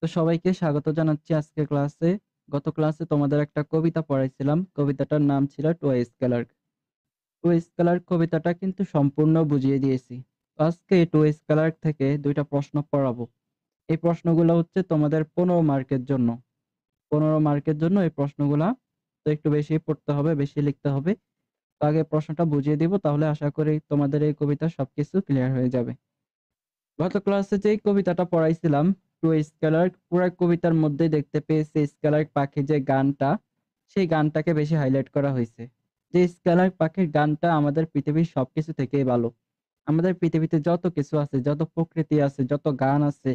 তো সবাইকে স্বাগত জানাচ্ছি আজকের ক্লাসে। গত ক্লাসে তোমাদের একটা কবিতা পড়াইছিলাম। কবিতাটার নাম ছিল two a scalar. Two a scalar কবিতাটা কিন্তু সম্পূর্ণ বুঝিয়ে দিয়েছি। তো আজকে টু এ স্কেলার থেকে ২টা প্রশ্ন পড়াবো। এই প্রশ্নগুলো হচ্ছে তোমাদের ১৫ মার্কের জন্য। ১৫ মার্কের জন্য এই প্রশ্নগুলা তো একটু বেশি পড়তে হবে, বেশি লিখতে হবে। তো আগে প্রশ্নটা বুঝিয়ে দিব, তাহলে আশা করি তোমাদের এই কবিতার সবকিছু ক্লিয়ার হয়ে যাবে। গত ক্লাসে যেই কবিতাটা পড়াইছিলাম টু স্কেলার, পুরো কবিতার মধ্যে দেখতে পেয়েছি স্কেলার পাখি যে গানটা, সেই গানটাকে বেশি হাইলাইট করা হয়েছে। যে স্কেলার পাখির গানটা আমাদের পৃথিবীর সবকিছু থেকেই ভালো। আমাদের পৃথিবীতে যত কিছু আছে, যত প্রকৃতি আছে, যত গান আছে,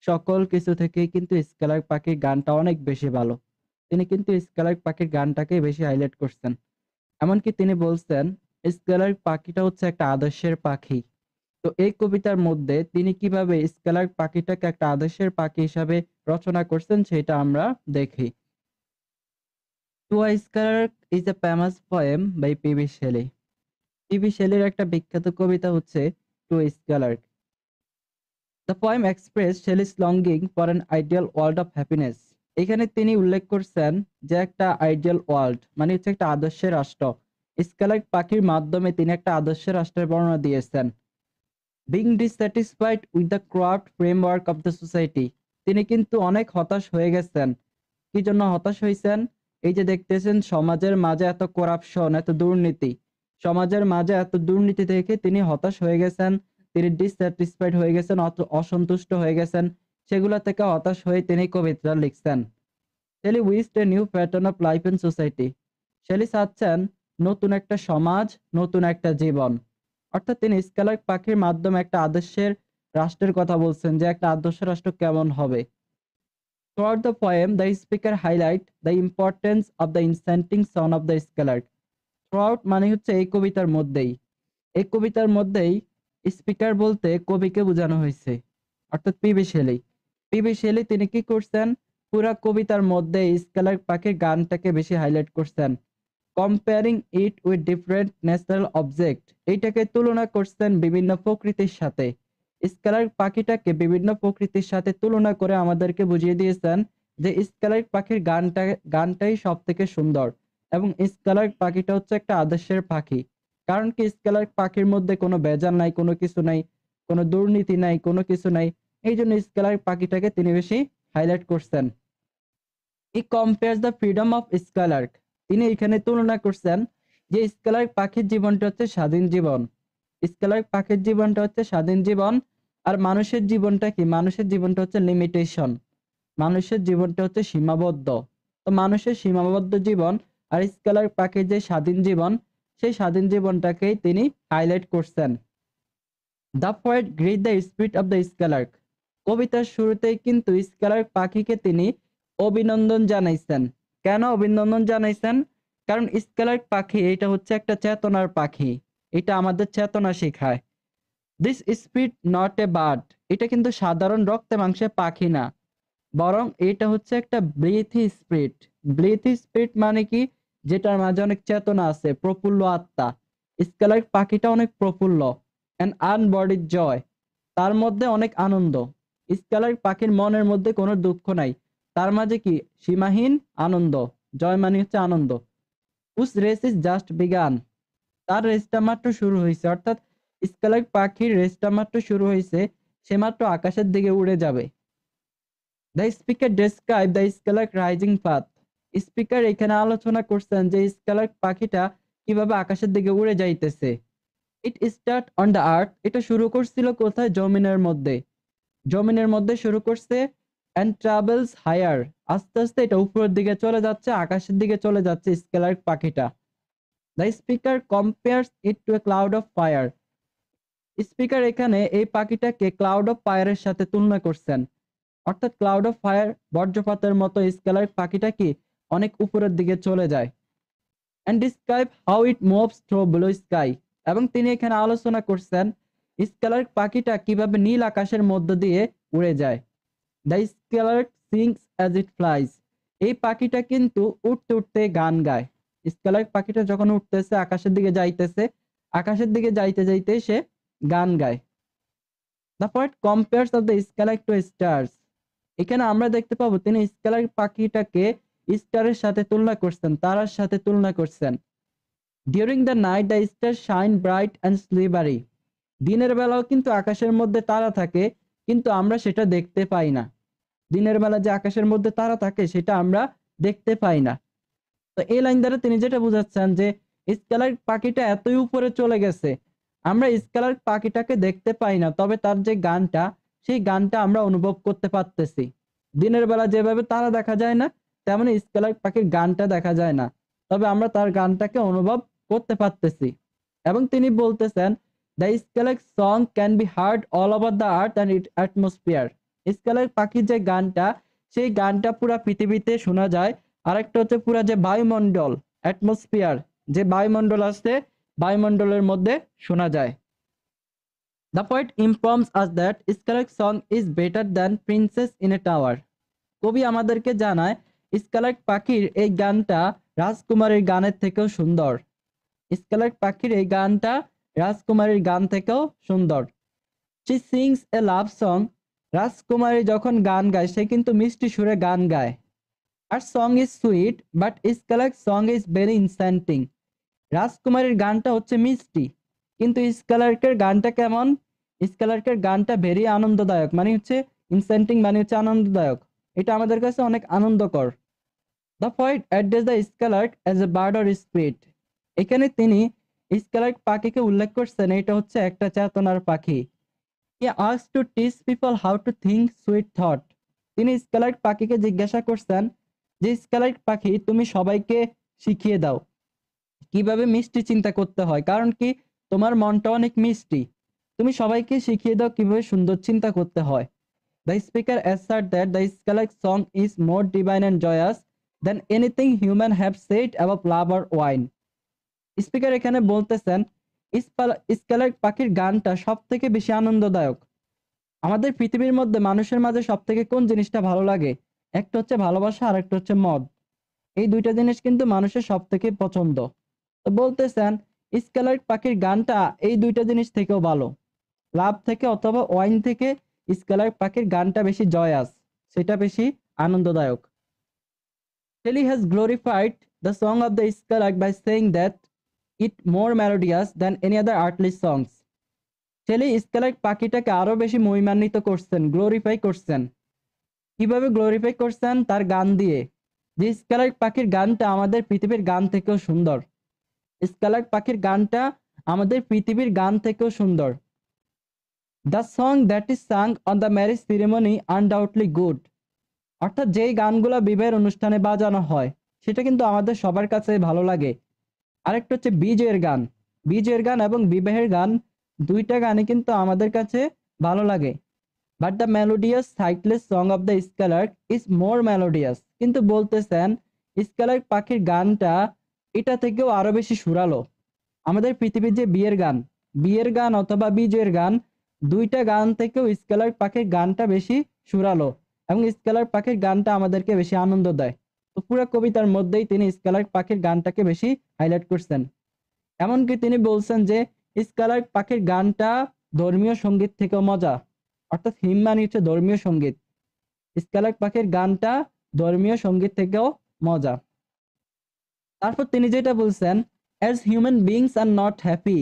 সকল কিছু থেকেই কিন্তু স্কেলার পাখির গানটা অনেক বেশি ভালো। তিনি কিন্তু স্কেলার পাখির গানটাকে বেশি হাইলাইট করছেন। এমনকি তিনি বলছেন স্কেলার পাখিটা হচ্ছে একটা আদর্শের পাখি। তো এই কবিতার মধ্যে তিনি কিভাবে স্কেলার পাখিটাকে একটা আদর্শের পাখি হিসাবে রচনা করছেন সেটা আমরা দেখি। To a skylark is a famous poem by P B Shelley. P B শেলির একটা বিখ্যাত কবিতা হচ্ছে to skylark. The poem express Shelley's longing for an ideal world of happiness. এখানে তিনি উল্লেখ করছেন যে একটা আইডিয়াল ওয়ার্ল্ড মানে হচ্ছে একটা আদর্শের রাষ্ট্র। স্কেলার পাখির মাধ্যমে তিনি একটা আদর্শের রাষ্ট্রের বর্ণনা দিয়েছেন। being dissatisfied with the corrupt framework of the society, তিনি কিন্তু অনেক হতাশ হয়ে গেছেন। কি জন্য হতাশ হয়েছেন? এই যে দেখতেছেন সমাজের মাঝে এত করাপশন, এত দুর্নীতি, সমাজের মাঝে এত দুর্নীতি দেখে তিনি হতাশ হয়ে গেছেন। তিনি ডিসস্যাটিসফাইড হয়ে গেছেন, অসন্তুষ্ট হয়ে গেছেন। সেগুলা থেকে হতাশ হয়ে তিনি কবিতা লিখছেন। Shelley wished a new pattern of life in society. Shelley চাচ্ছেন নতুন একটা সমাজ, নতুন একটা জীবন। অর্থাৎ তিনি স্কেলার পাখির মাধ্যমে একটা আদর্শের রাষ্ট্রের কথা বলছেন যে একটা আদর্শ রাষ্ট্র কেমন হবে। Throughout the poem, the speaker highlight the importance of the enchanting sound of the scalar. Throughout মানে হচ্ছে এই কবিতার মধ্যেই। এই কবিতার মধ্যেই স্পিকার বলতে কবিকে বোঝানো হয়েছে, অর্থাৎ পিবি শেলি। পিবি শেলি তিনি কি করছেন? পুরা কবিতার মধ্যে স্কেলার পাখির গানটাকে বেশি হাইলাইট করছেন। Comparing it with different natural object, এইটাকে তুলনা করছেন বিভিন্ন প্রকৃতির সাথে। স্কেলার পাখিটাকে বিভিন্ন প্রকৃতির সাথে তুলনা করে আমাদেরকে বুঝিয়ে দিয়েছেন যে স্কেলার পাখির গানটাই সব থেকে সুন্দর, এবং স্কেলার পাখিটা হচ্ছে একটা আদর্শের পাখি। কারণ কি স্কেলার পাখির মধ্যে কোনো ভেজাল নাই, কোনো কিছু নাই, কোনো দুর্নীতি নাই, কোনো কিছু নাই। এই জন্য স্কেলার পাখিটাকে তিনি বেশি হাইলাইট করছেন। হি কম্পেয়ার্স দ্য ফ্রিডম অফ স্কালার্ক। তিনি এখানে তুলনা করছেন যে স্কালার্ক পাখির জীবনটা হচ্ছে স্বাধীন জীবন। স্কালার্ক পাখির জীবনটা হচ্ছে স্বাধীন জীবন। আর মানুষের জীবনটা কি? মানুষের জীবনটা হচ্ছে লিমিটেশন। মানুষের জীবনটা হচ্ছে সীমাবদ্ধ। তো মানুষের সীমাবদ্ধ জীবন আর স্কালার্ক পাখির যে স্বাধীন জীবন, সেই স্বাধীন জীবনটাকেই তিনি হাইলাইট করছেন। The poet greet the spirit of the skylark. কবিতার শুরুতেই কিন্তু স্কালার্ক পাখিকে তিনি অভিনন্দন জানাইছেন। কেন অভিনন্দন জানাইছেন? কারণ স্কালার্ক পাখি এটা হচ্ছে একটা চেতনার পাখি। এটা আমাদের চেতনা শেখায়। This spirit not a bird. এটা কিন্তু সাধারণ রক্তে মাংসের পাখি না, বরং এটা হচ্ছে একটা ব্রিথি স্পিরিট। ব্রিথি স্পিরিট মানে কি? যেটার মাঝে অনেক চেতনা আছে, প্রফুল্ল আত্মা। স্কেলার পাখিটা অনেক প্রফুল্ল, অ্যান্ড আনবডিড জয়, তার মধ্যে অনেক আনন্দ। স্কেলার পাখির মনের মধ্যে কোনো দুঃখ নাই, তার মাঝে কি? সীমাহীন আনন্দ। জয় মানে হচ্ছে আনন্দ। উস রেস ইজ জাস্ট বিগান। তার রেসটা মাত্র শুরু হয়েছে, অর্থাৎ স্কেলার পাখির রেসটা মাত্র শুরু হয়েছে, সে মাত্র আকাশের দিকে উড়ে যাবে। The speaker describe the scalar rising path. Speaker এখানে আলোচনা করছেন যে স্কেলার পাখিটা কিভাবে আকাশের দিকে উড়ে যাইতেছে। ইট স্টার্ট অন দ্য আর্থ। এটা শুরু করছিল কোথায়? জমিনের মধ্যে। জমিনের মধ্যে শুরু করছে, অ্যান্ড ট্রাভেলস হায়ার। আস্তে আস্তে এটা উপরের দিকে চলে যাচ্ছে, আকাশের দিকে চলে যাচ্ছে স্কেলার পাখিটা। The speaker compares it to a cloud of fire. Speaker এখানে এই পাখিটাকে ক্লাউড অফ ফায়ারের সাথে তুলনা করছেন। অর্থাৎ ক্লাউড অফ ফায়ার, বজ্রপাতের মতো স্কেলার পাখিটা কি অনেক উপরের দিকে চলে যায়। And describe how it moves through blue sky. এবং তিনি এখানে আলোচনা করছেন স্কেলার পাখিটা কিভাবে নীল আকাশের মধ্য দিয়ে উড়ে যায়। The scalar sings as it flies. এই পাখিটা কিন্তু উঠতে উঠতে গান গায়। স্কেলার পাখিটা যখন উঠতেছে, আকাশের দিকে যাইতেছে, আকাশের দিকে যাইতে যাইতে সে গান গায়। The poet compares of the skylark to stars. এখানে আমরা দেখতে পাবো তিনি স্কেলার পাখিটাকে স্টারের সাথে তুলনা করছেন, তারার সাথে তুলনা করছেন। During the night the star shine bright and silvery. দিনের বেলাও কিন্তু আকাশের মধ্যে তারা থাকে, কিন্তু আমরা সেটা দেখতে পাই না। দিনের বেলা যে আকাশের মধ্যে তারা থাকে সেটা আমরা দেখতে পাই না। তো এই লাইন দ্বারা তিনি যেটা বোঝাচ্ছেন যে স্কেলার পাখিটা এতই উপরে চলে গেছে, আমরা স্কেলার পাখিটাকে দেখতে পাই না, তবে তার যে গানটা, সেই গানটা আমরা অনুভব করতে পারতেছি। দিনের বেলা যেভাবে তারা দেখা যায় না, তেমনি স্কেলার পাখির গানটা দেখা যায় না, তবে আমরা তার গানটাকে অনুভব করতে পারতেছি। এবং তিনি বলতেছেন the scalar song can be hard all over the earth and it atmosphere. Scalar পাখির যে গানটা, সেই গানটা পুরা পৃথিবীতে শোনা যায়। আরেকটা হচ্ছে পুরা যে বায়ুমণ্ডল, অ্যাটমসফিয়ার, যে বায়ুমণ্ডল আছে, বায়ুমণ্ডলের মধ্যে শোনা যায়। The poet informs us that scalar song is better than princess in a tower. কবি আমাদেরকে জানায় স্কেলার পাখির এই গানটা রাজকুমারীর গানের থেকেও সুন্দর। স্কেলার পাখির এই গানটা রাজকুমারীর গান থেকেও সুন্দর। She sings a love song. রাজকুমারী যখন গান গায় সে কিন্তু মিষ্টি সুরে গান গায়। আর song is sweet but skylark song is very enchanting. রাজকুমারীর গানটা হচ্ছে মিষ্টি, কিন্তু স্কেলার্কের গানটা কেমন? স্কেলার্কের গানটা ভেরি আনন্দদায়ক, মানে হচ্ছে ইনসেন্টিং, মানে হচ্ছে আনন্দদায়ক। এটা আমাদের কাছে অনেক আনন্দকর। The poet address the skylark as a bird or spirit. এখানে তিনি স্কেলার্ক পাখিকে উল্লেখ করছেন এটা হচ্ছে একটা চেতনার পাখি। He asks to teach people how to think sweet thought. তিনি স্কেলার্ক পাখিকে জিজ্ঞাসা করছেন যে স্কেলার্ক পাখি তুমি সবাইকে শিখিয়ে দাও কিভাবে মিষ্টি চিন্তা করতে হয়, কারণ কি তোমার মনটা অনেক মিষ্টি, তুমি সবাইকে শিখিয়ে দাও কিভাবে সুন্দর চিন্তা করতে হয়। The speaker assert that the skylark song is more divine and joyous than anything human have said about love or wine. Speaker এখানে বলতেছেন স্কেলার্ক পাখির গানটা সব থেকে বেশি আনন্দদায়ক। আমাদের পৃথিবীর মধ্যে মানুষের মাঝে সব থেকে কোন জিনিসটা ভালো লাগে? একটা হচ্ছে ভালোবাসা, আর একটা হচ্ছে মদ। এই দুইটা জিনিস কিন্তু মানুষের সব থেকে পছন্দ। তো বলতেছেন স্কেলার্ক পাখির গানটা এই দুইটা জিনিস থেকেও ভালো, লাভ থেকে অথবা ওয়াইন থেকে স্কেলার্ক পাখির গানটা বেশি জয়াস, সেটা বেশি আনন্দদায়ক। Shelley has glorified the song of the skylark by saying that it more melodious than any other earthly songs. Shelley skylark পাখিটাকে আরো বেশি মহিমান্বিত করছেন, গ্লোরিফাই করছেন। কিভাবে গ্লোরিফাই করছেন? তার গান দিয়ে। যে স্কেলার্ক পাখির গানটা আমাদের পৃথিবীর গান থেকেও সুন্দর। স্কেলার্ক পাখির গানটা আমাদের পৃথিবীর গান থেকেও সুন্দর। The song that is sung on the marriage ceremony undoubtedly good. অর্থাৎ যেই গানগুলো বিবাহের অনুষ্ঠানে বাজানো হয় সেটা কিন্তু আমাদের সবার কাছে ভালো লাগে। আরেকটা হচ্ছে বিজয়ের গান। বিজয়ের গান এবং বিবাহের গান, দুইটা গানই কিন্তু আমাদের কাছে ভালো লাগে। But the melodious sightless song of the skylark is more melodious. কিন্তু বলতেছেন স্কেলার্ক পাখির গানটা এটা থেকেও আরো বেশি সুরালো। আমাদের পৃথিবীর যে বিয়ের গান অথবা বিজয়ের গান, দুইটা গান থেকেও স্কেলার্ক পাখির গানটা বেশি সুরালো এবং স্কেলার্ক পাখির গানটা আমাদেরকে বেশি আনন্দ দেয়। তো পুরো কবিতার মধ্যেই তিনি স্কেলার্ক পাখির গানটাকে বেশি হাইলাইট করছেন। এমনকি তিনি বলছেন যে স্কেলার্ক পাখির গানটা ধর্মীয় সঙ্গীত থেকেও মজা। অর্থাৎ হিম মানে হচ্ছে ধর্মীয় সঙ্গীত। স্কেলার্ক পাখির গানটা ধর্মীয় সঙ্গীত থেকেও মজা। তারপর তিনি যেটা বলছেন, as human beings are not happy.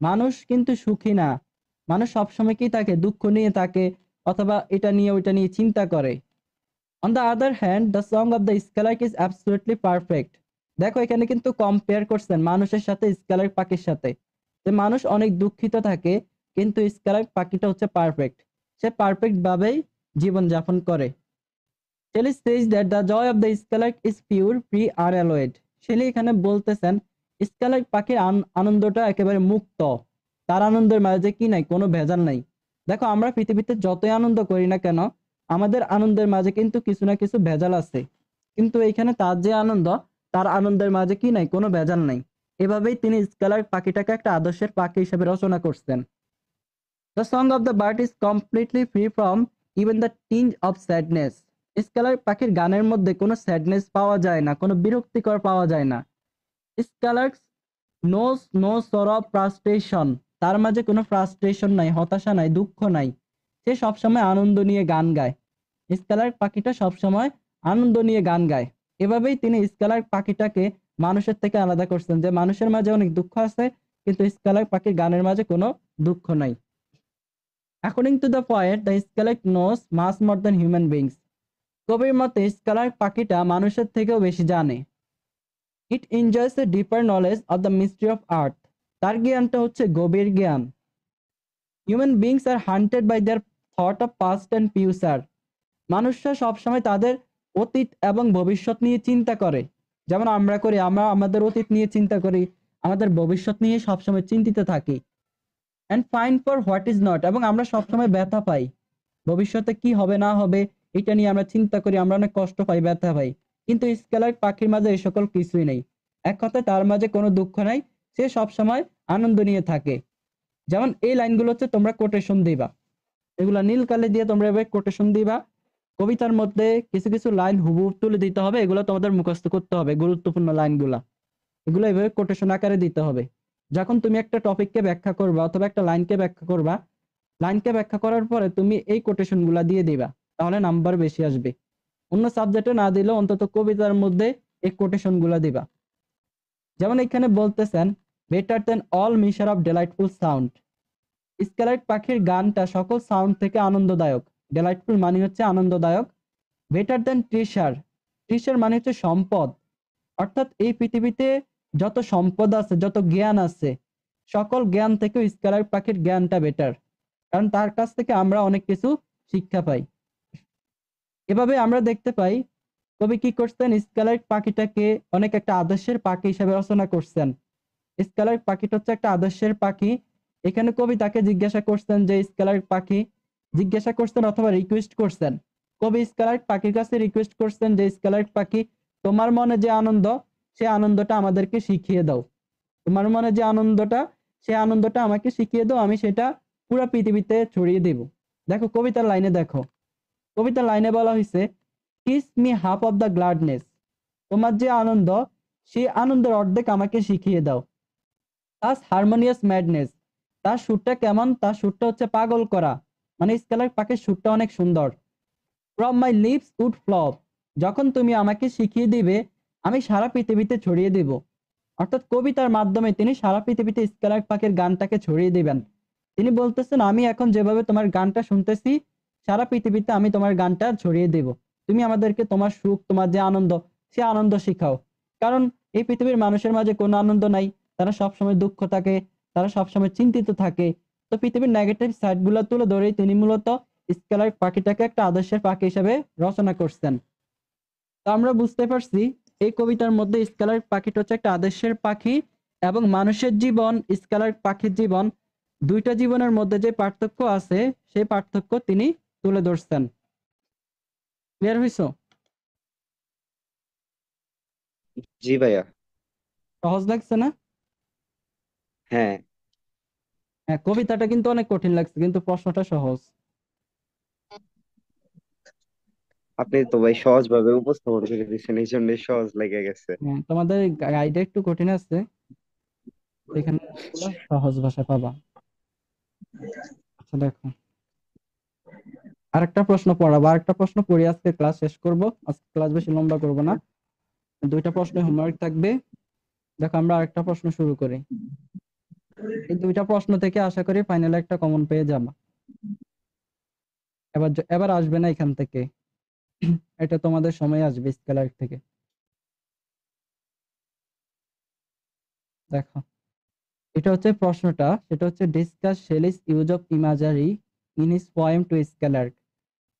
মানুষ কিন্তু সুখী না। মানুষ সবসময় কি থাকে? দুঃখ নিয়ে থাকে, অথবা এটা নিয়ে ওইটা নিয়ে চিন্তা করে। On the other hand the song of the skylark is absolutely perfect. দেখো এখানে কিন্তু কম্পেয়ার করছেন মানুষের সাথে স্কেলার্ক পাখির সাথে, যে মানুষ অনেক দুঃখিত থাকে, কিন্তু স্কেলার্ক পাখিটা হচ্ছে পারফেক্ট। সে পারফেক্ট ভাবেই জীবন যাপন করে। Shelley says that the joy of the skylark is pure, free আর অ্যালয়েড। শেলি এখানে বলতেছেন স্কেলার্ক পাখির আনন্দটা একেবারে মুক্ত। তার আনন্দের মাঝে কি নাই? কোনো ভেজাল নাই। দেখো আমরা পৃথিবীতে যতই আনন্দ করি না কেন, আমাদের আনন্দের মাঝে কিন্তু কিছু না কিছু ভেজাল আছে। কিন্তু এইখানে তার যে আনন্দ, তার আনন্দের মাঝে কি নাই? কোনো ভেজাল নাই। এভাবেই তিনি স্কেলার্ক পাখিটাকে একটা আদর্শের পাখি হিসেবে রচনা করছেন। The song of the bird is completely free from even the tinge of sadness. Skylark পাখির গানের মধ্যে কোনো স্যাডনেস পাওয়া যায় না, কোনো বিরক্তিকর পাওয়া যায় না। স্কেলার্ক নোস নো সরো ফ্রাস্ট্রেশন। তার মাঝে কোনো ফ্রাস্ট্রেশন নাই, হতাশা নাই, দুঃখ নাই। সে সবসময় আনন্দ নিয়ে গান গায়। স্কেলার পাখিটা সবসময় আনন্দ নিয়ে গান গায়। এভাবেই তিনি স্কেলার পাখিটাকে মানুষের থেকে আলাদা করছেন, যে মানুষের মাঝে অনেক দুঃখ আছে, কিন্তু স্কেলার পাখির গানের মাঝে কোনো দুঃখ নাই। According to the poet, the scarlet knows much more than human beings. কবির মতে স্কেলার পাখিটা মানুষের থেকেও বেশি জানে। It enjoys a deeper knowledge of the mystery of earth. তার জ্ঞানটা হচ্ছে গভীর জ্ঞান। Human beings are haunted by their thought of past and future. মানুষরা সবসময় তাদের অতীত এবং ভবিষ্যৎ নিয়ে চিন্তা করে। যেমন আমরা করি, আমরা আমাদের অতীত নিয়ে চিন্তা করি, আমাদের ভবিষ্যৎ নিয়ে সবসময় চিন্তিত থাকি। And fine for what is not, এবং আমরা সবসময় ব্যথা পাই। ভবিষ্যতে কি হবে না হবে এটা নিয়ে আমরা চিন্তা করি, আমরা অনেক কষ্ট পাই, ব্যথা পাই। কিন্তু স্কেলার পাখির মাঝে এই সকল কিছুই নেই। এক কথায় তার মাঝে কোনো দুঃখ নাই, সে সবসময় আনন্দ নিয়ে থাকে। যেমন এই লাইনগুলো হচ্ছে তোমরা কোটেশন দিবা, এগুলা নীল কালি দিয়ে তোমরা এভাবে কোটেশন দিবা। কবিতার মধ্যে কিছু কিছু লাইন হুবহু তুলে দিতে হবে, এগুলো তোমাদের মুখস্থ করতে হবে, গুরুত্বপূর্ণ লাইনগুলা এগুলো এভাবে কোটেশন আকারে দিতে হবে। যখন তুমি একটা টপিককে ব্যাখ্যা করবা অথবা একটা লাইনকে ব্যাখ্যা করবা, লাইনকে ব্যাখ্যা করার পরে তুমি এই কোটেশন গুলা দিয়ে দিবা, তাহলে নাম্বার বেশি আসবে। অন্য সাবজেক্টে না দিলেও অন্তত কবিতার মধ্যে এই কোটেশন গুলা দিবা। যেমন এখানে বলতেছেন, better than all measure of delightful sound. Skylark পাখির গানটা সকল সাউন্ড থেকে আনন্দদায়ক। ডিলাইটফুল মানে হচ্ছে আনন্দদায়ক। বেটার দেন ট্রিশার, ট্রিশার মানে হচ্ছে সম্পদ। অর্থাৎ এই পৃথিবীতে যত সম্পদ আছে, যত জ্ঞান আছে, সকল জ্ঞান থেকে স্কেলার পাখির জ্ঞানটা বেটার, কারণ তার কাছ থেকে আমরা অনেক কিছু শিক্ষা পাই। এভাবে আমরা দেখতে পাই কবি কি করছেন, স্কেলার পাখিটাকে অনেক একটা আদর্শের পাখি হিসেবে রচনা করছেন। স্কেলার পাখিটা হচ্ছে একটা আদর্শের পাখি। এখানে কবি তাকে জিজ্ঞাসা করছেন যে স্কেলার পাখি, জিজ্ঞাসা করছেন অথবা রিকোয়েস্ট করছেন, কবি স্কেলার পাখির কাছে রিকোয়েস্ট করছেন যে স্কেলার পাখি, তোমার মনে যে আনন্দ, সে আনন্দটা আমাদেরকে শিখিয়ে দাও। তোমার মনে যে আনন্দটা, সে আনন্দটা আমাকে শিখিয়ে দাও, আমি সেটা পুরো পৃথিবীতে ছড়িয়ে দেব। দেখো কবিতার লাইনে দেখো, কবিতার লাইনে বলা হয়েছে, kiss me half of the gladness. তোমার যে আনন্দ, সেই আনন্দের অর্ধেক আমাকে শিখিয়ে দাও। তাস হারমোনিয়াস ম্যাডনেস, তার সুরটা কেমন, তার সুরটা হচ্ছে পাগল করা, মানে স্কেলার পাখির সুরটা অনেক সুন্দর। From my lips would flop, যখন তুমি আমাকে শিখিয়ে দিবে আমি সারা পৃথিবীতে ছড়িয়ে দিব। অর্থাৎ কবিতার মাধ্যমে তিনি সারা পৃথিবীতে স্কেলার পাখির গানটাকে ছড়িয়ে দিবেন। তিনি বলতেছেন, আমি এখন যেভাবে তোমার গানটা শুনতেছি, সারা পৃথিবীতে আমি তোমার গানটা ছড়িয়ে দেব। তুমি আমাদেরকে তোমার সুখ, তোমার যে আনন্দ, সে আনন্দ শিখাও। কারণ এই পৃথিবীর মানুষের মাঝে কোনো আনন্দ নাই, তারা সবসময় দুঃখ থাকে, তারা সবসময় চিন্তিত থাকে। তো পৃথিবীর নেগেটিভ সাইড গুলো তুলে ধরেই তিনি মূলত স্কেলার পাখিটাকে একটা আদর্শের পাখি হিসেবে রচনা করছেন। তো আমরা বুঝতে পারছি এই কবিতার মধ্যে স্কেলার পাখিটা হচ্ছে একটা আদর্শের পাখি, এবং মানুষের জীবন, স্কেলার পাখির জীবন, দুইটা জীবনের মধ্যে যে পার্থক্য আছে সেই পার্থক্য তিনি তুলে ধরছেন। ক্লিয়ার হইছো? জি ভাইয়া। সহজ লাগছে না? হ্যাঁ, হ্যাঁ, কবিতাটা কিন্তু অনেক কঠিন লাগছে, কিন্তু প্রশ্নটা সহজ। আপনি তো ভাই সহজ ভাবে উপস্থাপন করে দিচ্ছেন, এই জন্য সহজ লেগে গেছে। হ্যাঁ, তোমাদের গাইডে একটু কঠিন আছে, এখানে সহজ ভাষা পাবা। আচ্ছা দেখো, আরেকটা প্রশ্ন পড়াবো, আরেকটা প্রশ্ন পড়ি, আজকে ক্লাস শেষ করব। আজকে ক্লাস বেশি লম্বা করব না, দুইটা প্রশ্ন হোমওয়ার্ক থাকবে। দেখো আমরা আরেকটা প্রশ্ন শুরু করি। এই দুইটা প্রশ্ন থেকে আশা করি ফাইনালে একটা কমন পেয়ে যাবা। এবার আসবে না এখান থেকে, এটা তোমাদের সময় আসবে স্কেলার থেকে। দেখো, এটা হচ্ছে প্রশ্নটা, সেটা হচ্ছে discuss Shelley's use of imagery in his poem to skylark.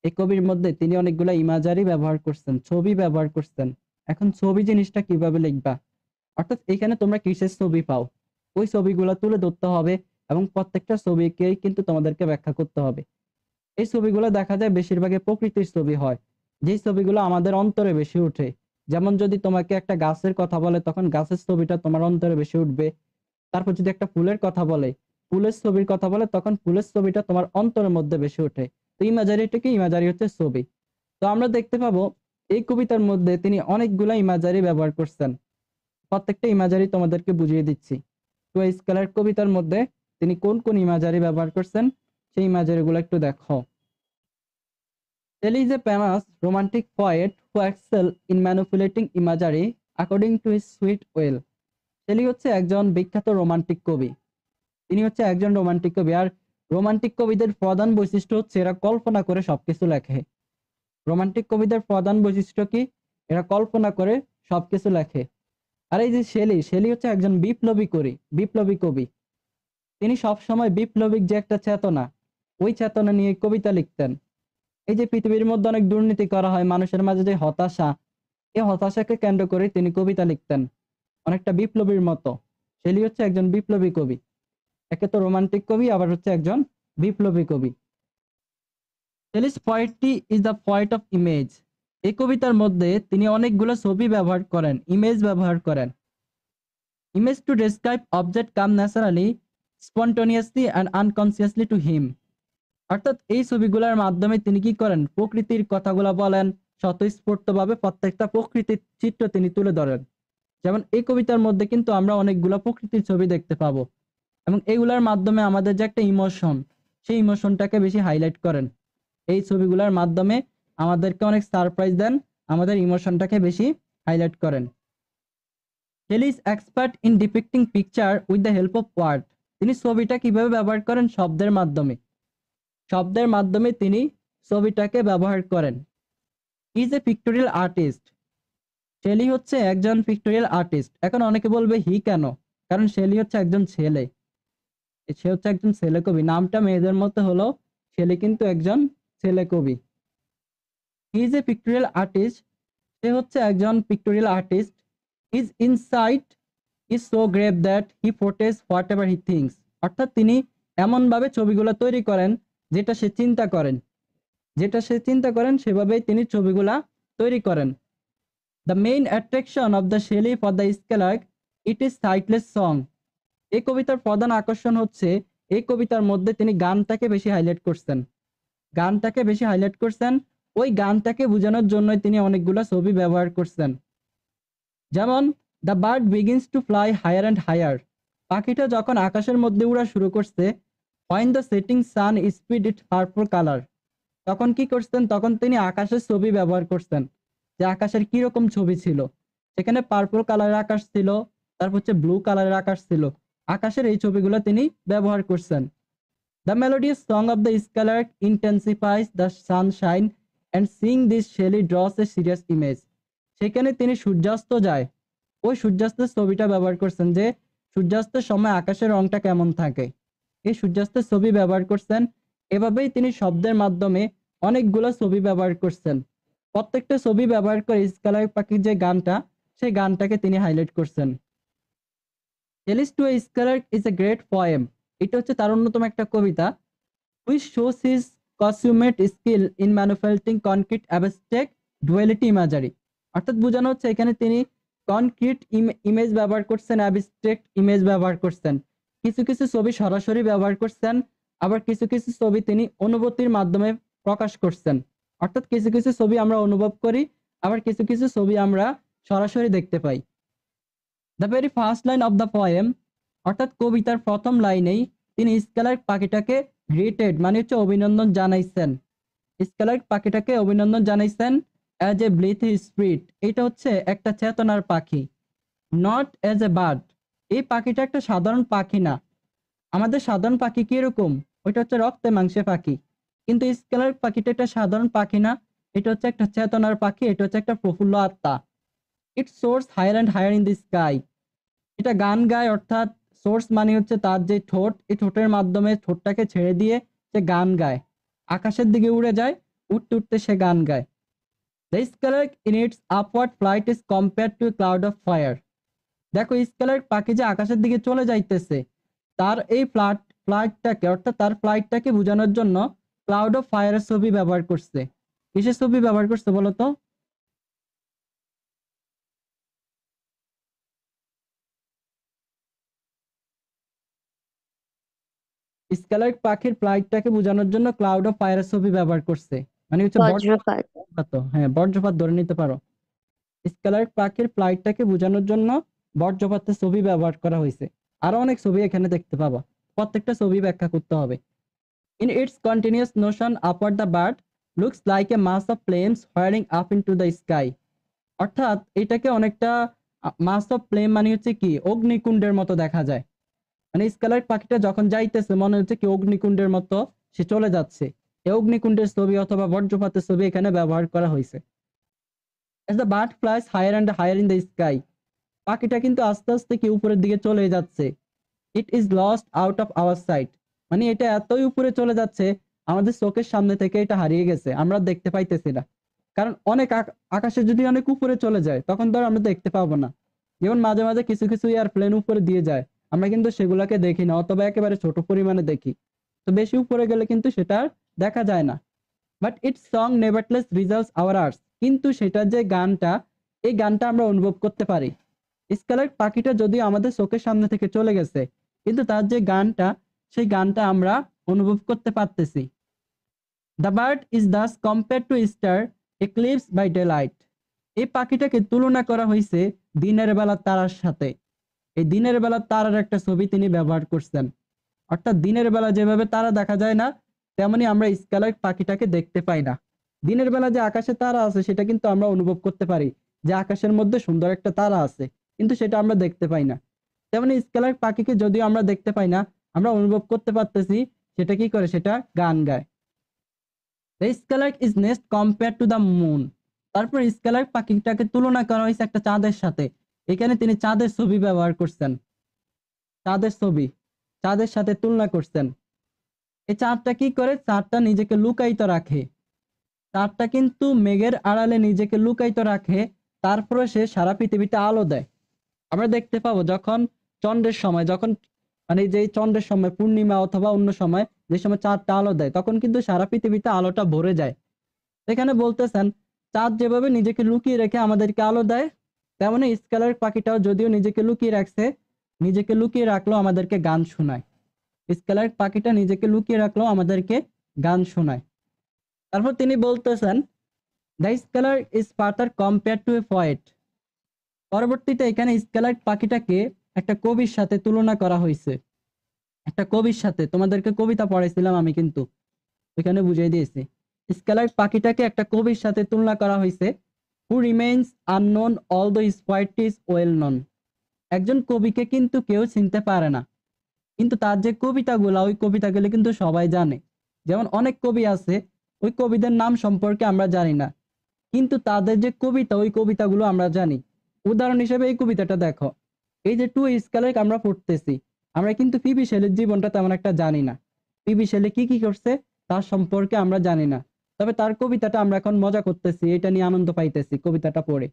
এই কবির মধ্যে তিনি অনেকগুলা ইমাজারি ব্যবহার করছেন, ছবি ব্যবহার করছেন। এখন ছবি জিনিসটা কিভাবে লিখবা, অর্থাৎ এখানে তোমরা কিসের ছবি পাও, ওই ছবিগুলা তুলে ধরতে হবে, এবং প্রত্যেকটা ছবিকেই কিন্তু তোমাদেরকে ব্যাখ্যা করতে হবে। এই ছবিগুলো দেখা যায় বেশিরভাগই প্রকৃতির ছবি হয়, যেই ছবিগুলো আমাদের অন্তরে বেশি উঠে। যেমন যদি তোমাকে একটা গাছের কথা বলে, তখন গাছের ছবিটা তোমার অন্তরে বেশি উঠবে। তারপর যদি একটা ফুলের কথা বলে, ফুলের ছবির কথা বলে, তখন ফুলের ছবিটা তোমার অন্তরের মধ্যে বেশি ওঠে। তো ইমাজারিটাকে, ইমাজারি হচ্ছে ছবি। তো আমরা দেখতে পাবো এই কবিতার মধ্যে তিনি অনেকগুলা ইমাজারি ব্যবহার করছেন। প্রত্যেকটা ইমাজারি তোমাদেরকে বুঝিয়ে দিচ্ছি। তো এই স্কেলার কবিতার মধ্যে তিনি কোন কোন ইমাজারি ব্যবহার করছেন, সেই ইমাজারি গুলো একটু দেখো। Shelley is a famous romantic poet who excelled in manipulating imagery according to his sweet will. Shelley হচ্ছে একজন বিখ্যাত রোমান্টিক কবি। তিনি হচ্ছে একজন রোমান্টিক কবি। আর রোমান্টিক কবিদের প্রধান বৈশিষ্ট্য হচ্ছে এরা কল্পনা করে সবকিছু লেখে। রোমান্টিক কবিদের প্রধান বৈশিষ্ট্য কি? এরা কল্পনা করে সবকিছু লেখে। আর এই যে শেলি, শেলি হচ্ছে একজন বিপ্লবী কবি। তিনি সবসময় বিপ্লবিক যে একটা চেতনা, ওই চেতনা নিয়ে কবিতা লিখতেন। এই যে পৃথিবীর মধ্যে অনেক দুর্নীতি করা হয়, মানুষের মাঝে যে হতাশা, এই হতাশাকে কেন্দ্র করে তিনি কবিতা লিখতেন অনেকটা বিপ্লবীর মতো। শেলি হচ্ছে একজন বিপ্লবী কবি। একে তো রোমান্টিক কবি, আবার হচ্ছে একজন বিপ্লবী কবি। Shelley's poetry is the poet of image. এই কবিতার মধ্যে তিনি অনেকগুলো ছবি ব্যবহার করেন, ইমেজ ব্যবহার করেন। Image to describe object come naturally, spontaneously and unconsciously to him. অর্থাৎ এই ছবিগুলোর মাধ্যমে তিনি কি করেন? প্রকৃতির কথাগুলো বলেন, স্বতঃস্ফূর্তভাবে প্রত্যেকটা প্রকৃতির চিত্র তিনি তুলে ধরেন। যেমন এই কবিতার মধ্যে কিন্তু আমরা অনেকগুলো প্রকৃতির ছবি দেখতে পাবো, এবং এগুলার মাধ্যমে আমাদের যে একটা ইমোশন, সেই ইমোশনটাকে বেশি হাইলাইট করেন। এই ছবিগুলোর মাধ্যমে আমাদেরকে অনেক সারপ্রাইজ দেন, আমাদের ইমোশনটাকে বেশি হাইলাইট করেন। Shelley is expert in depicting picture with the help of word. তিনি ছবিটা কিভাবে ব্যবহার করেন? শব্দের মাধ্যমে। শব্দের মাধ্যমে তিনি ছবিটাকে ব্যবহার করেন। Is a pictorial artist. শেলি হচ্ছে একজন পিক্টোরিয়াল আর্টিস্ট। এখন অনেকে বলবে হি কেন? কারণ শেলি হচ্ছে একজন ছেলে, সে হচ্ছে একজন ছেলে কবি। নামটা মেয়েদের মতো হলো, শেলি কিন্তু একজন ছেলে কবি। He is a pictorial artist. সে হচ্ছে একজন pictorial artist. His insight is so grave that he portrays whatever he thinks. অর্থাৎ তিনি এমন ভাবে ছবিগুলো তৈরি করেন, যেটা সে চিন্তা করেন, সেভাবেই তিনি ছবিগুলা তৈরি করেন। The main attraction of the Shelley for the skylark, it is sightless song. এই কবিতার প্রধান আকর্ষণ হচ্ছে, এই কবিতার মধ্যে তিনি গানটাকে বেশি হাইলাইট করছেন। ওই গানটাকে বোঝানোর জন্যই তিনি অনেকগুলো ছবি ব্যবহার করছেন। যেমন the bird begins to fly higher and higher. পাখিটা যখন আকাশের মধ্যে উড়া শুরু করছে, when the setting sun speed it purple colour. তখন কি করছেন? তখন তিনি আকাশের ছবি ব্যবহার করছেন, যে আকাশের কি রকম ছবি ছিল। সেখানে পার্পল কালারের আকাশ ছিল, তারপর হচ্ছে ব্লু কালারের আকাশ ছিল। আকাশের এই ছবিগুলো তিনি ব্যবহার করছেন। The melodious song of the skylark intensifies the sunshine and sing this Shelley draws a serious image. সেখানে তিনি সূর্যাস্ত যায়, ওই সূর্যাস্তের ছবিটা ব্যবহার করছেন, যে সূর্যাস্তের সময় আকাশের রংটা কেমন থাকে, এই সূর্যাস্তের ছবি ব্যবহার করছেন। এভাবেই তিনি শব্দের মাধ্যমে অনেকগুলো ছবি ব্যবহার করছেন। প্রত্যেকটা ছবি ব্যবহার করে স্কেলার পাখির যে গানটা, সেই গানটাকে তিনি হাইলাইট করছেন। Shelley's to a skylark is a great poem. এটা হচ্ছে তার অন্যতম একটা কবিতা, which shows his consummate skill in manufacturing concrete abstract duality imagery। অর্থাৎ বোঝানো হচ্ছে এখানে তিনি কনক্রিট ইমেজ ব্যবহার করছেন, অ্যাবস্ট্রাক্ট ইমেজ ব্যবহার করছেন। কিছু কিছু ছবি সরাসরি ব্যবহার করছেন, আবার কিছু কিছু ছবি তিনি অনুভূতির মাধ্যমে প্রকাশ করছেন। অর্থাৎ কিছু কিছু ছবি আমরা অনুভব করি, আবার কিছু কিছু ছবি আমরা সরাসরি দেখতে পাই। The very first line of the poem, অর্থাৎ কবিতার প্রথম লাইনেই তিনি স্কেলার পাখিটাকে গ্রেটেড মানে হচ্ছে অভিনন্দন জানাইছেন। স্কেলার পাখিটাকে অভিনন্দন জানাইছেন অ্যাজ এ ব্লিথ স্পিরিট। এটা হচ্ছে একটা চেতনার পাখি, নট অ্যাজ এ বার্ড। এই পাখিটা একটা সাধারণ পাখি না। আমাদের সাধারণ পাখি কিরকম? ওইটা হচ্ছে রক্তে মাংসে পাখি, কিন্তু স্কেলার পাখিটা একটা সাধারণ পাখি না, এটা হচ্ছে একটা চেতনার পাখি, এটা হচ্ছে একটা প্রফুল্ল আত্মা। It soars higher and higher in the sky. এটা গান গায়, অর্থাৎ সোর্স মানে হচ্ছে তার যে ঠোঁট, এই ঠোঁটের মাধ্যমে ঠোঁটটাকে ছেড়ে দিয়ে সে গান গায়, আকাশের দিকে উড়ে যায়, উঠতে উঠতে সে গান গায়। The scalar in it's upward flight is compared two a cloud of fire. দেখো স্কেলার পাখি যে আকাশের দিকে চলে যাইতেছে, তার এই ফ্লাইটটাকে, অর্থাৎ তার ফ্লাইটটাকে বোঝানোর জন্য ক্লাউড অফ ফায়ারের ছবি ব্যবহার করছে। কিসের ছবি ব্যবহার করছে বলতো? স্কেলার পাখির ফ্লাইটটাকে বোঝানোর জন্য ক্লাউড অফ ফায়ারের ছবি ব্যবহার করছে, মানে হচ্ছে বজ্রপাত। বজ্রপাত। হ্যাঁ, বজ্রপাত ধরে নিতে পারো। স্কেলার পাখির ফ্লাইটটাকে বোঝানোর জন্য বজ্রপাতের ছবি ব্যবহার করা হয়েছে। আরো অনেক ছবি এখানে দেখতে পাবা, প্রত্যেকটা ছবি ব্যাখ্যা করতে হবে। In its continuous notion upward the bird looks like a mass of flames firing up into the sky. অর্থাৎ এটাকে অনেকটা মাস অফ ফ্লেম মানে হচ্ছে কি অগ্নিকুণ্ডের মতো দেখা যায়। মানে স্কাইলার্ক পাখিটা যখন যাইতেছে মনে হচ্ছে কি অগ্নিকুণ্ডের মতো সে চলে যাচ্ছে। এই অগ্নিকুণ্ডের ছবি অথবা বজ্রপাতের ছবি এখানে ব্যবহার করা হয়েছে। As the bird flies higher and higher in the sky, পাখিটা কিন্তু আস্তে আস্তে কি উপরের দিকে চলে যাচ্ছে। It is lost out of our sight, মানে এটা এতই উপরে চলে যাচ্ছে আমাদের চোখের সামনে থেকে এটা হারিয়ে গেছে, আমরা দেখতে পাইতেছি না। কারণ অনেক আকাশে যদি অনেক উপরে চলে যায় তখন ধর আমরা দেখতে পাবো না। যেমন মাঝে মাঝে কিছু কিছু এয়ারপ্লেন উপরে দিয়ে যায়, আমরা কিন্তু সেগুলাকে দেখি না অথবা একেবারে ছোট পরিমাণে দেখি। তো বেশি উপরে গেলে কিন্তু সেটা আর দেখা যায় না। But its song nevertheless resolves our hearts, কিন্তু সেটার যে গানটা, এই গানটা আমরা অনুভব করতে পারি। স্কাইলার্ক পাখিটা যদিও আমাদের চোখের সামনে থেকে চলে গেছে, কিন্তু তার যে গানটা, সেই গানটা আমরা অনুভব করতে পারতেছি। The bird is thus compare to star eclipse by daylight. এই পাখিটাকে তুলনা করা হয়েছে দিনের বেলা তারার সাথে। এই দিনের বেলা তারার একটা ছবি তিনি ব্যবহার করছেন। অর্থাৎ দিনের বেলা যেভাবে তারা দেখা যায় না, তেমনি আমরা স্কাইলার্ক পাখিটাকে দেখতে পাই না। দিনের বেলা যে আকাশে তারা আছে সেটা কিন্তু আমরা অনুভব করতে পারি, যে আকাশের মধ্যে সুন্দর একটা তারা আছে, কিন্তু সেটা আমরা দেখতে পাই না। তেমনি স্কাইলার্ক পাখিকে যদিও আমরা দেখতে পাই না, আমরা অনুভব করতে পারতেছি সেটা কি করে, সেটা গান গায়। The skylark is next compare to the moon. তারপর স্কাইলার্ক পাখিটাকে তুলনা করা হয়েছে একটা চাঁদের সাথে। এখানে তিনি চাঁদের ছবি ব্যবহার করছেন, চাঁদের ছবি চাঁদের সাথে তুলনা করছেন। এই চাঁদটা কি করে, চাঁদটা নিজেকে লুকায়িত রাখে। চাঁদটা কিন্তু মেঘের আড়ালে নিজেকে লুকায়িত রাখে, তারপরে সে সারা পৃথিবীতে আলো দেয়। আমরা দেখতে পাবো যখন চন্দ্রের সময়, যখন মানে যে চন্দ্রের সময় পূর্ণিমা অথবা অন্য সময় যে সময় চাঁদটা আলো দেয়, তখন কিন্তু সারা পৃথিবীতে আলোটা ভরে যায়। এখানে বলতেছেন চাঁদ যেভাবে নিজেকে লুকিয়ে রেখে আমাদেরকে আলো দেয়, তেমনি স্কাইলার্ক পাখিটাও যদিও নিজেকে লুকিয়ে রাখছে, নিজেকে লুকিয়ে রাখলেও আমাদেরকে গান শোনায়। স্কাইলার্ক পাখিটা নিজেকে লুকিয়ে রাখলেও আমাদেরকে গান শোনায়। তারপর তিনি বলতেছেন the skylark is further compare to a poet. পরবর্তীতে এখানে স্কাইলার্ক পাখিটাকে একটা কবির সাথে তুলনা করা হয়েছে। একটা কবির সাথে, তোমাদেরকে কবিতা পড়াইছিলাম আমি, কিন্তু এখানে বুঝিয়ে দিয়েছি। স্কাইলার্ক পাখিটাকে একটা কবির সাথে তুলনা করা হয়েছে, who remains unknown although his poetry is well known. একজন কবিকে কিন্তু কেউ চিনতে পারে না, কিন্তু তার যে কবিতাগুলা, ওই কবিতাগুলো কিন্তু সবাই জানে। যেমন অনেক কবি আছে, ওই কবিদের নাম সম্পর্কে আমরা জানি না, কিন্তু তাদের যে কবিতা, ওই কবিতাগুলো আমরা জানি। উদাহরণ হিসেবে এই কবিতাটা দেখো, এই যে টু স্কাইলার্ক আমরা পড়তেছি, আমরা কিন্তু পিবি শেলির জীবনটা তেমন একটা জানি না। পিবি শেলি কি কি করছে তার সম্পর্কে আমরা জানি না, তবে তার কবিতাটা আমরা এখন মজা করতেছি, এটা নিয়ে আনন্দ পাইতেছি কবিতাটা পড়ে।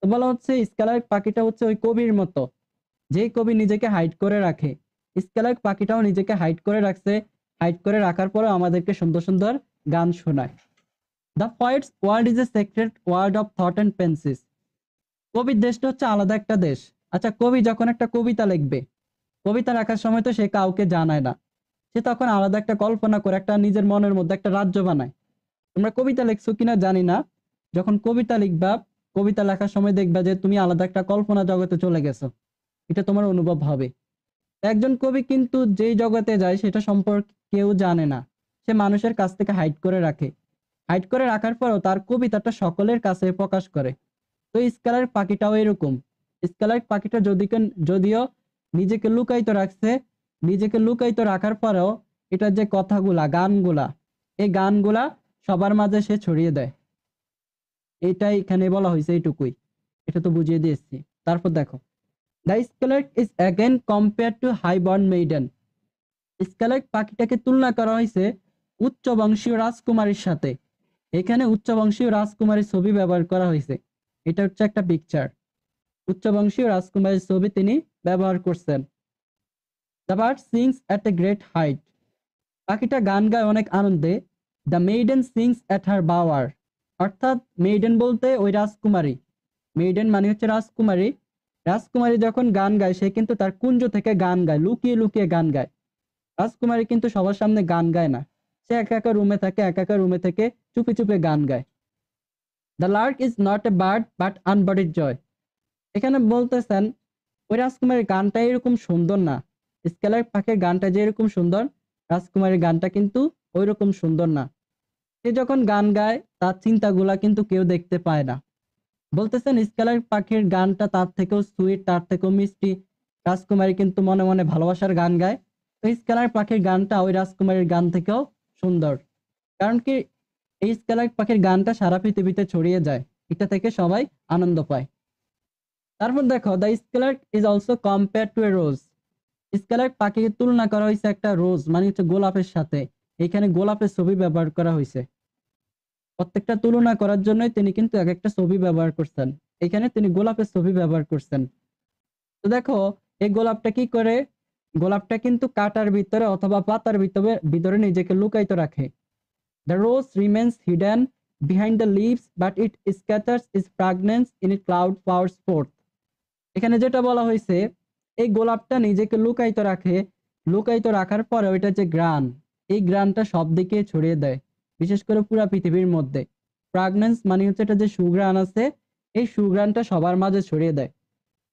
তো বলা হচ্ছে স্কাইলার্ক পাখিটা হচ্ছে ওই কবির মতো, যে কবি নিজেকে হাইড করে রাখে। স্কাইলার্ক পাখিটাও নিজেকে হাইড করে রাখছে, হাইড করে রাখার পরেও আমাদেরকে সুন্দর সুন্দর গান শোনায়। The poet's world is a secret world of thought and fancies. কবির দেশটা হচ্ছে আলাদা একটা দেশ। আচ্ছা, কবি যখন একটা কবিতা লিখবে, কবিতা লেখার সময় তো সে কাউকে জানায় না, সে তখন আলাদা একটা কল্পনা করে একটা নিজের মনের মধ্যে একটা রাজ্য বানায়। তোমরা কবিতা লিখছো কিনা জানি না, যখন কবিতা লিখবা, কবিতা লেখার সময় দেখবা যে তুমি আলাদা একটা কল্পনা জগতে চলে গেছো, এটা তোমার অনুভব হবে। একজন কবি কিন্তু যেই জগতে যায় সেটা সম্পর্কে কেউ জানে না, সে মানুষের কাছ থেকে হাইড করে রাখে। হাইড করে রাখার পরেও তার কবিতাটা সকলের কাছে প্রকাশ করে। তো স্কাইলার্ক পাখিটাও এরকম। স্কাইলার্ক পাখিটা যদিও নিজেকে লুকায়িত রাখছে, নিজেকে লুকায়িত রাখার পরেও এটার যে কথাগুলা, গানগুলা, এই গানগুলা সবার মাঝে সে ছড়িয়ে দেয়। এটাই এখানে বলা হয়েছে, এইটুকুই, এটা তো বুঝিয়ে দিয়েছি। তারপর দেখো, the skylark is again compare to highborn maiden. Skylark পাখিটাকে তুলনা করা হয়েছে উচ্চ বংশীয় রাজকুমারীর সাথে। এখানে উচ্চ বংশীয় রাজকুমারীর ছবি ব্যবহার করা হয়েছে। এটা হচ্ছে একটা পিকচার, উচ্চ বংশীয় রাজকুমারীর ছবি তিনি ব্যবহার করছেন। The bird sings at a great height. পাখিটা গান গায় অনেক আনন্দে। The maiden sings at her bower. অর্থাৎ মেইডেন বলতে ওই রাজকুমারী, মেইডেন মানে হচ্ছে রাজকুমারী। রাজকুমারী যখন গান গায় সে কিন্তু তার কুঞ্জ থেকে গান গায়, লুকিয়ে লুকিয়ে গান গায়। রাজকুমারী কিন্তু সবার সামনে গান গায় না, সে একা একা রুমে থাকে, একা একা রুমে থেকে চুপে চুপে গান গায়। The lark is not a bird but unbodied joy. এখানে বলতেছেন ওই রাজকুমারীর গানটা এরকম সুন্দর না। স্কাইলার্ক পাখির গানটা যে এরকম সুন্দর, রাজকুমারীর গানটা কিন্তু ওই রকম সুন্দর না। সে যখন গান গায় তার চিন্তাগুলা কিন্তু কেউ দেখতে পায় না। বলতেছেন স্কেলার পাখির গানটা তার থেকেও সুইট, তার থেকেও মিষ্টি। রাজকুমারী কিন্তু মনে মনে ভালোবাসার গান গায়। তো স্কেলার পাখির গানটা ওই রাজকুমারীর গান থেকেও সুন্দর। কারণ কি, এই স্কেলার পাখির গানটা সারা পৃথিবীতে ছড়িয়ে যায়। এটা থেকে সবাই আনন্দ পায়। তারপর দেখো, the scalar is also compare to A rose. Scalar পাখিকে তুলনা করা হয়েছে একটা রোজ মানে হচ্ছে গোলাপের সাথে। এখানে গোলাপের ছবি ব্যবহার করা হয়েছে। প্রত্যেকটা তুলনা করার জন্যই তিনি কিন্তু এক একটা ছবি ব্যবহার করছেন। এখানে তিনি গোলাপের ছবি ব্যবহার করছেন। তো দেখো, এই গোলাপটা কি করে? গোলাপটা কিন্তু কাঁটার ভিতরে অথবা পাতার ভিতরে ভিতরে নিজেকে লুকায়িত রাখে। The rose remains hidden behind the leaves but it scatters its fragrance in a cloud pours forth. এখানে যেটা বলা হয়েছে, এই গোলাপটা নিজেকে লুকায়িত রাখে। লুকায়িত রাখার পরে ওইটা যে গ্রান, এই গ্রানটা সব দিকে ছড়িয়ে দেয়, বিশেষ করে পুরা পৃথিবীর মধ্যে। ফ্রাগ্রেন্স মানে হচ্ছে এটা যে সুঘ্রাণ আছে, এই সুঘ্রাণটা সবার মাঝে ছড়িয়ে দেয়।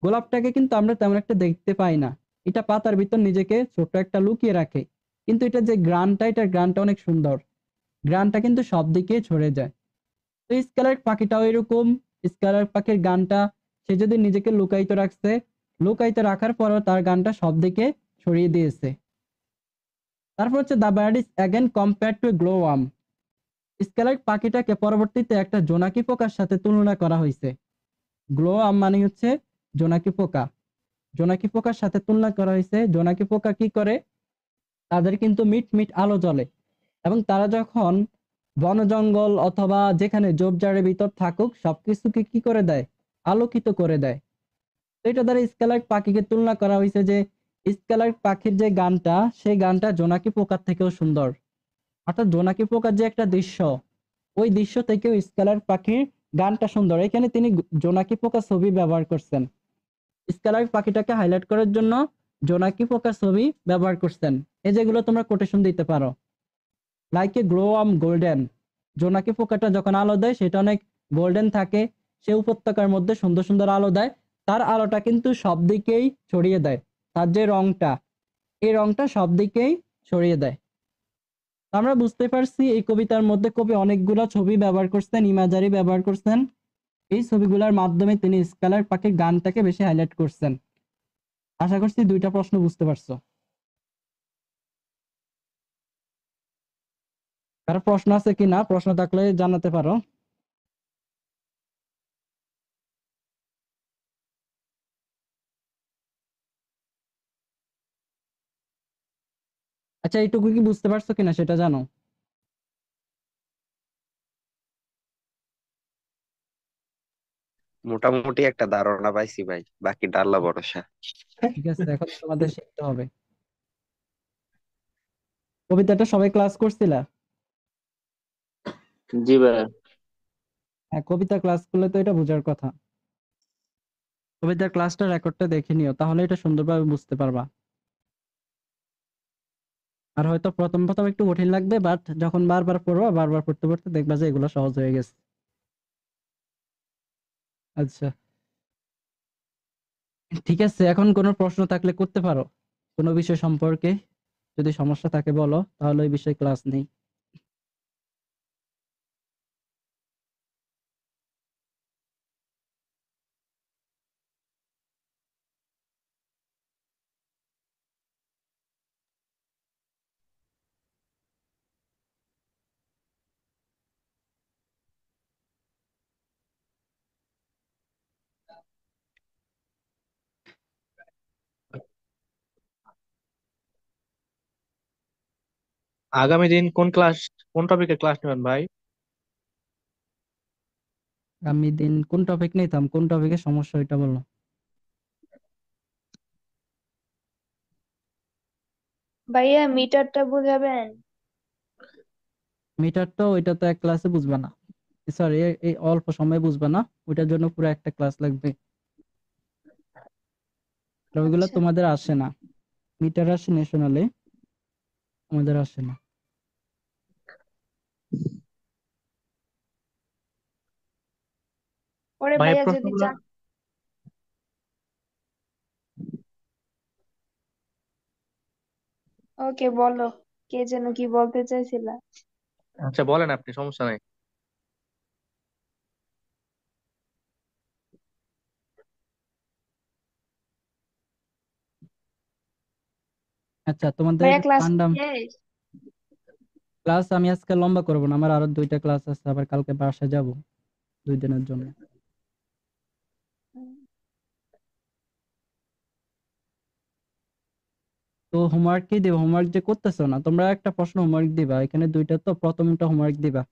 গোলাপটাকে কিন্তু আমরা তেমন একটা দেখতে পাই না। এটা পাতার ভিতর নিজেকে ছোট্ট একটা লুকিয়ে রাখে। কিন্তু এটা যে গ্রানটা, এটার গ্রানটা অনেক সুন্দর। গ্রানটা কিন্তু সব দিকে ছড়িয়ে যায়। তো স্কালার পাখিটাও এরকম। স্কালার পাখির গানটা, সে যদি নিজেকে লুকায়িত রাখছে, লুকায়িত রাখার পরও তার গানটা সব দিকে ছড়িয়ে দিয়েছে। তারপর হচ্ছে the bird is again compare to glow worm. স্কালার পাখিটাকে পরবর্তীতে একটা জোনাকি পোকার সাথে তুলনা করা হয়েছে। গ্লো ওয়ার্ম মানে হচ্ছে জোনাকি পোকা। জোনাকি পোকার সাথে তুলনা করা হয়েছে। জোনাকি পোকা কি করে? তাদের কিন্তু মিট মিট আলো জ্বলে, এবং তারা যখন বন জঙ্গল অথবা যেখানে ঝোপঝাড়ের ভিতর থাকুক সবকিছুকে কি করে দেয়? আলোকিত করে দেয়। তো এটা দ্বারা স্কালার পাখিকে তুলনা করা হয়েছে যে স্কালার পাখির যে গানটা, সেই গানটা জোনাকি পোকার থেকেও সুন্দর। অর্থাৎ জোনাকি পোকার যে একটা দৃশ্য, ওই দৃশ্য থেকেও স্কালার পাখির গানটা সুন্দর। এখানে তিনি জোনাকি পোকা ছবি ব্যবহার করছেন। স্কালার পাখিটাকে হাইলাইট করার জন্য জোনাকি পোকার ছবি ব্যবহার করছেন। এই যেগুলো তোমরা কোটেশন দিতে পারো। Like a glowworm golden. জোনাকি পোকাটা যখন আলো দেয় সেটা অনেক গোল্ডেন থাকে। সে উপত্যকার মধ্যে সুন্দর সুন্দর আলো দেয়। তার আলোটা কিন্তু সব দিকেই ছড়িয়ে দেয়। তার যে রংটা, এই রংটা সব দিকেই ছড়িয়ে দেয়। আমরা বুঝতে পারছি এই কবিতার মধ্যে কবি অনেকগুলা ছবি ব্যবহার করছেন, ইমাজারি ব্যবহার করছেন। এই ছবিগুলোর মাধ্যমে তিনি স্কালার পাখির গানটাকে বেশি হাইলাইট করছেন। আশা করছি দুইটা প্রশ্ন বুঝতে পারছো। কারো প্রশ্ন আছে কিনা? প্রশ্ন থাকলে জানাতে পারো। আচ্ছা, এইটুকু কি বুঝতে পারছো কিনা সেটা জানো। মোটামুটি একটা ধারণা পাইছি ভাই, বাকিটা আল্লাহ ভরসা। ঠিক আছে, এখন তোমাদের শিখতে হবে। কবিতাটা সবাই ক্লাস করছিলা? জি ভাই। হ্যাঁ, কবিতা ক্লাস করলে তো এটা বোঝার কথা। কবিতার ক্লাসটা রেকর্ডটা দেখে নিও, তাহলে এটা সুন্দরভাবে বুঝতে পারবা। আর হয়তো প্রথম প্রথম একটু কঠিন লাগবে, বাট যখন বারবার পড়বা, বারবার পড়তে পড়তে দেখবা যে এগুলো সহজ হয়ে গেছে। আচ্ছা, ঠিক আছে, এখন কোনো প্রশ্ন থাকলে করতে পারো কোনো বিষয় সম্পর্কে। যদি সমস্যা থাকে বলো, তাহলে ওই বিষয়ে ক্লাস নেই। আগামী দিন কোন টপিকের ক্লাস নেবেন ভাই? আমি দিন কোন টপিক নিতাম, কোন টপিকের সমস্যা এটা বলো। ভাইয়া মিটারটা বুঝাবেন? মিটার তো ওইটা তো এক ক্লাসে বুঝবা না। সরি, এই অল্প সময় বুঝবা না। ওইটার জন্য পুরো একটা ক্লাস লাগবে। আর ওইগুলো আচ্ছা, তোমাদের আসে না। মিটার আসে ন্যাশনালে, আমাদের আসে না। পরে ভাই ভাইয়া যদি প্রশ্নগুলো চান। ওকে বলো, কে যেন কি বলতে চাইছিলা? আচ্ছা বলেন, আপনি সমস্যা নাই। আচ্ছা, তোমাদের ভাইয়া ক্লাস ঠান্ডা শেষ? ক্লাস আমি আজকে লম্বা করবো না, আমার আরো 2টা ক্লাস আছে, আবার কালকে বাসায় যাব 2 দিনের জন্য। তো হোমওয়ার্ক কি দিব? হোমওয়ার্ক যে করতেছো না তোমরা, একটা প্রশ্ন হোমওয়ার্ক দিবা, এখানে 2টা, তো প্রথমটা হোমওয়ার্ক দিবা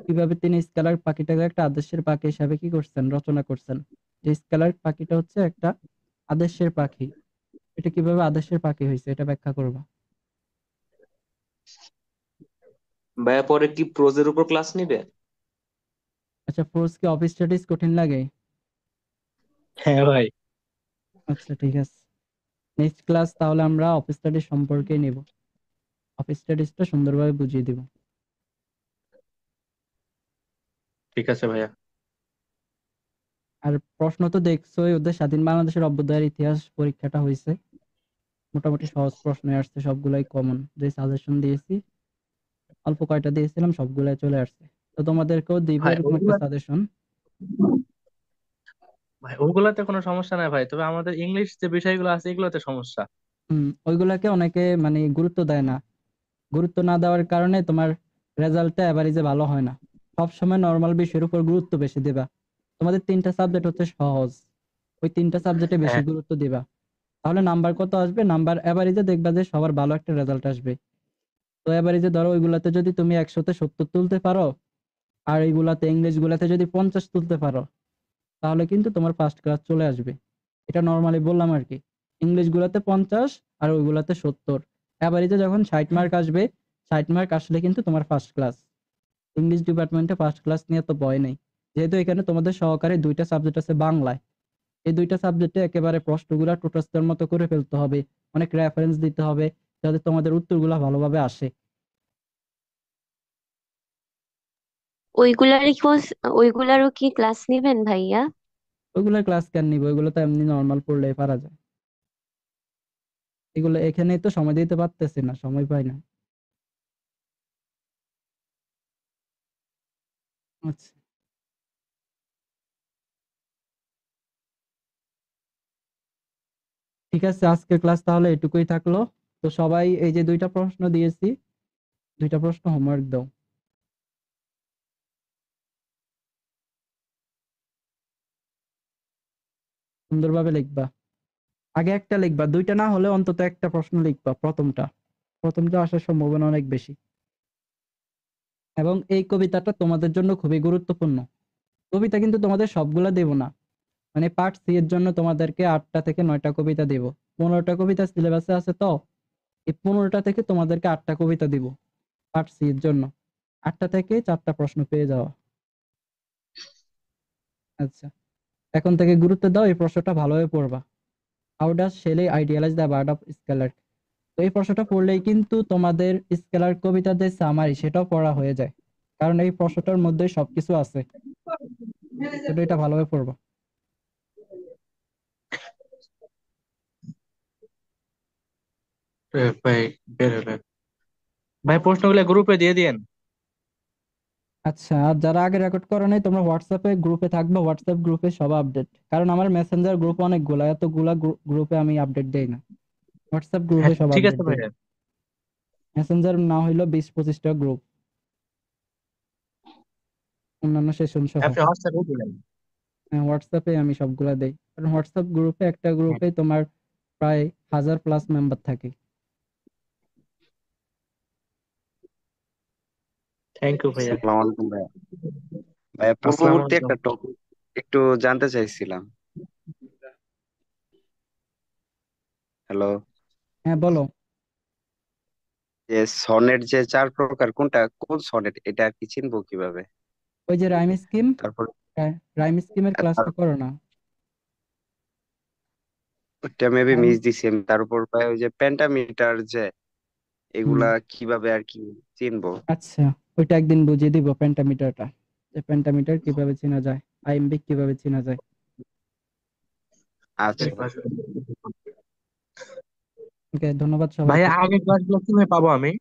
কিভাবে তিনি স্কেলার পাখিটাকে একটা আদর্শের পাখি হিসাবে কি করছেন, রচনা করছেন। যে স্কেলার পাখিটা হচ্ছে একটা আদর্শের পাখি, এটা কিভাবে আদর্শের পাখি হয়েছে এটা ব্যাখ্যা করবা। ভাইয়া পরে কি প্রোজের উপর ক্লাস নিবে? আচ্ছা, ফোর্স কি অফিস স্টাডিজ কঠিন লাগে? হ্যাঁ ভাই। আচ্ছা ঠিক আছে, নেক্সট ক্লাস তাহলে আমরা অফিস স্টাডিজ সম্পর্কে নিব, অফিস স্টাডিজটা সুন্দরভাবে বুঝিয়ে দিব। ঠিক আছে ভাইয়া। আর প্রশ্ন তো দেখছোই, ওদের স্বাধীন বাংলাদেশের অভ্যুদয়ের ইতিহাস পরীক্ষাটা হয়েছে, মোটামুটি সহজ প্রশ্ন আসছে, সবগুলাই কমন, যে সাজেশন দিয়েছি অল্প কয়টা দিয়েছিলাম সবগুলাই চলে আসছে। তো তোমাদেরকেও দিব ভাই এরকম একটা ওগুলা সাজেশন। ভাই ওগুলাতে কোনো সমস্যা নাই ভাই, তবে আমাদের ইংলিশ যে বিষয়গুলো আছে এগুলোতে সমস্যা। ওইগুলাকে অনেকে মানে গুরুত্ব দেয় না, গুরুত্ব না দেওয়ার কারণে তোমার রেজাল্টটা এভারেজে ভালো হয় না। সবসময় নর্মাল বিষয়ের উপর গুরুত্ব বেশি দিবা। তোমাদের 3টা সাবজেক্ট হচ্ছে সহজ, ওই 3টা সাবজেক্টে বেশি হ্যাঁ। গুরুত্ব দিবা। তাহলে নাম্বার কত আসবে? নাম্বার এভারেজে দেখবা যে সবার ভালো একটা রেজাল্ট আসবে। তো এভারেজে ধরো ওইগুলাতে যদি তুমি 100-তে 70 তুলতে পারো, আর এইগুলাতে ইংলিশ গুলাতে যদি 50 তুলতে পারো, তাহলে কিন্তু তোমার ফার্স্ট ক্লাস চলে আসবে। এটা নর্মালি বললাম আর কি। ইংলিশ গুলাতে 50 আর ওইগুলাতে 70, এভারেজে যখন 60 মার্ক আসবে, 60 মার্ক আসলে কিন্তু তোমার ফার্স্ট ক্লাস। ইংলিশ ডিপার্টমেন্টে ফার্স্ট ক্লাস নিয়ে তো ভয় নেই, যেহেতু এখানে তোমাদের সহকারে 2টা সাবজেক্ট আছে বাংলায়। এই 2টা সাবজেক্টে একেবারে প্রশ্নগুলা টোটাসের মতো করে ফেলতে হবে, অনেক রেফারেন্স দিতে হবে, যাতে তোমাদের উত্তরগুলা ভালোভাবে আসে। ওইগুলার কি ওইগুলারও কি ক্লাস নিবেন ভাইয়া? ওইগুলোর ক্লাস কেন নিবো? ওইগুলো তো এমনি নর্মাল পড়লেই পারা যায়। এগুলো এখানেই তো সময় দিতে পারতেছি না, সময় পাই না। আচ্ছা ঠিক আছে, আজকের ক্লাস তাহলে এটুকুই থাকলো। তো সবাই এই যে 2টা প্রশ্ন দিয়েছি, 2টা প্রশ্ন হোমওয়ার্ক দাও, সুন্দরভাবে লিখবা। আগে একটা লিখবা, 2টা না হলে অন্তত একটা প্রশ্ন লিখবা, প্রথমটা, প্রথমটা আসার সম্ভাবনা অনেক বেশি। এবং এই কবিতাটা তোমাদের জন্য খুবই গুরুত্বপূর্ণ। কবিতা কিন্তু তোমাদের সবগুলা দেব না, মানে পার্ট সি এর জন্য তোমাদেরকে 8টা থেকে 9টা কবিতা দেব। 15টা কবিতা সিলেবাসে আছে, তো এই 15টা থেকে তোমাদেরকে 8টা কবিতা দিব পার্ট সি এর জন্য। 8টা থেকে 4টা প্রশ্ন পেয়ে যাওয়া। আচ্ছা, এখন থেকে গুরুত্ব দাও, এই প্রশ্নটা ভালোভাবে পড়বা। How does Shelley idealise the bird of skylark. তো এই প্রশ্নটা পড়লেই কিন্তু তোমাদের স্কেলার কবিতার যে সামারি সেটাও পড়া হয়ে যায়, কারণ এই প্রশ্নটার মধ্যে সবকিছু আছে। তো এটা ভালোভাবে পড়বা। ভাই বের হবেন ভাই, প্রশ্নগুলো গ্রুপে দিয়ে দিয়েন। আচ্ছা, আর যারা আগে রেকর্ড করো নাই তোমরা হোয়াটসঅ্যাপে গ্রুপে থাকবে, হোয়াটসঅ্যাপ গ্রুপে সব আপডেট, কারণ আমার মেসেঞ্জার গ্রুপ অনেকগুলা, এতগুলা গ্রুপে আমি আপডেট দেই না। হোয়াটসঅ্যাপ হ্যাঁ গ্রুপে সব ঠিক আপডেট আছে দেই। ভাইয়া। মেসেঞ্জার না হইলো 20-25টা গ্রুপ, অন্যান্য সেশন সহ। আপনি হোয়াটসঅ্যাপে দিলেন। হ্যাঁ, হোয়াটসঅ্যাপে আমি সবগুলা দেই, কারণ হোয়াটসঅ্যাপ গ্রুপে একটা গ্রুপে তোমার প্রায় 1000+ মেম্বার থাকে। থ্যাংক ইউ ভাইয়া। আসসালামু আলাইকুম ভাইয়া। ভাইয়া আসসালামু পূর্ববর্তী আলাইকুম। একটা টপিক একটু জানতে চাইছিলাম। হ্যালো। হ্যাঁ বলো। যে সনেট যে 4 প্রকার, কোনটা কোন সনেট, এটা আর কি চিনবো কিভাবে? ওই যে রাইম স্কিম, তারপর রাইম স্কিমের ক্লাসটা করো না? ওটা মেবি রাইম, মিস দিছি আমি। তার উপর ভাই ওই যে পেন্টামিটার যে, হুম, এগুলা কিভাবে আর কি চিনবো? আচ্ছা, ওইটা একদিন বুঝিয়ে দিব, পেন্টামিটারটা, যে পেন্টামিটার কিভাবে চেনা যায়, আইএমবি কিভাবে চেনা যায়। আচ্ছা ভাই। ওকে, ধন্যবাদ সবাইকে। ভাইয়া আগের ক্লাসগুলো কিভাবে পাবো আমি?